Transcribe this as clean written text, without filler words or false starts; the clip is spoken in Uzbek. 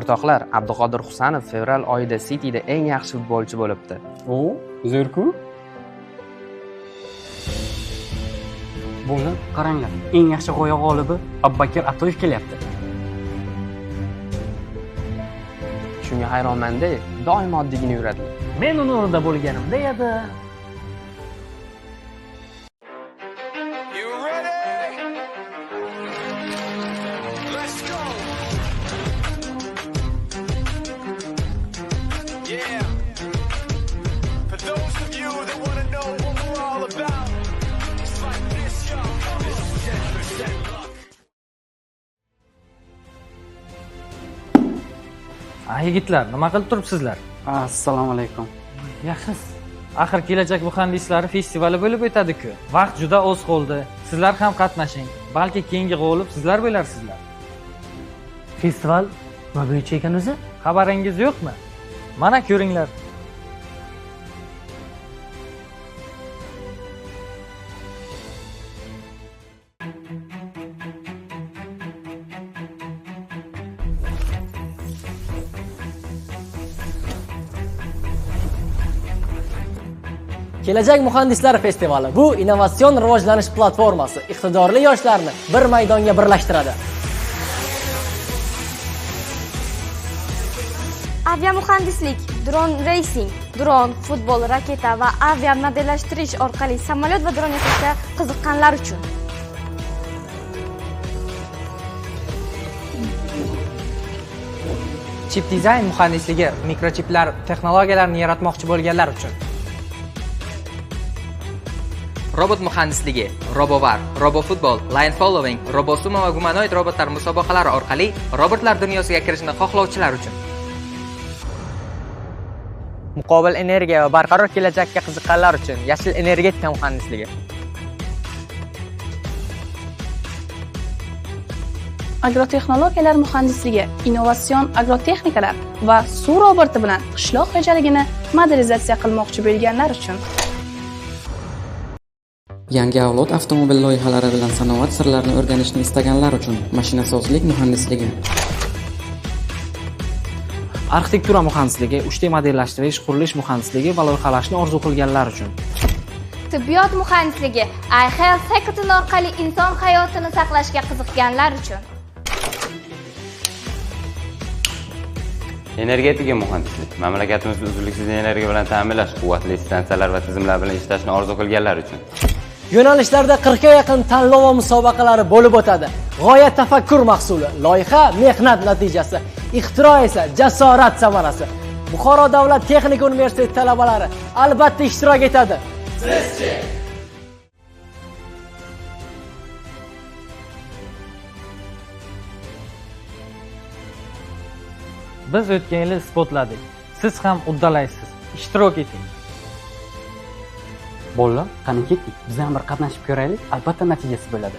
O'rtoqlar, Abduqodir Husanov fevral oyida Cityda eng yaxshi futbolchi bo'libdi. O, zo'r-ku. Bo'ldi, qaranglar. Eng yaxshi g'oya g'olibi Abbakir Atoyev kelyapti. Shunga hayronman-da, doim oddiygina yuradi. Men uni o'rnida bo'lganimda edi. Yigitlar, nima qilib turibsizlar? Assalomu alaykum. Yaxshisiz. Axir kelajak muhandislari festivali bo'lib o'tadi-ku. Vaqt juda oz qoldi. Sizlar ham qatnashing. Balki keyingi g'olib sizlar bo'larsizlar. Festival nima bo'yicha ekan o'zi? Xabaringiz yo'qmi? Mana ko'ringlar. Kelajak muhandislar festivali bu innovatsion rivojlanish platformasi iqtidorli yoshlarni bir maydonga birlashtiradi. Aviamuhandislik, dron racing, dron, futbol, raketa va avia modellashtirish orqali samolyot va dron yasashga qiziqqanlar uchun. Chip dizayn muhandisligi, mikrochiplar texnologiyalarini yaratmoqchi bo'lganlar uchun. Robot muhandisligi, robovar, robofutbol, line following, robosumo va gumanoid robotlar musobaqalari orqali robotlar dunyosiga kirishni xohlovchilar uchun. Muqobil energiya va barqaror kelajakka qiziqqanlar uchun yashil energetika muhandisligi. Agrotexnologiyalar muhandisligi, innovatsion agrotexnikalar va suv roboti bilan qishloq xo'jaligini modernizatsiya qilmoqchi bo'lganlar uchun. Yangi avlod avtomobil loyihalari bilan sanoat sirlarini o'rganishni istaganlar uchun mashinasozlik muhandisligi. Arxitektura muhandisligi, 3D modellashtirish, qurilish muhandisligi va loyihalashni orzu qilganlar uchun. Tibbiyot muhandisligi, iHealth Hackathon orqali inson hayotini saqlashga qiziqqanlar uchun. Energetika muhandislik, mamlakatimizni uzluksiz energiya bilan ta'minlash, quvvatli stansiyalar va tizimlar bilan ishlashni orzu qilganlar uchun. Yo'nalishlarda 40 ga yaqin tanlov va musobaqalari bo'lib o'tadi. G'oya tafakkur mahsuli, loyiha mehnat natijasi, ixtiro esa jasorat samarasi. Buxoro davlat texnika universiteti talabalari albatta ishtirok etadi. Sizchi? Biz o'tgan yil isbotladik. Siz ham uddalaysiz. Ishtirok eting. Bo'ldi, qani ketdik. Biz ham bir qatnashib ko'raylik, albatta natijasi bo'ladi.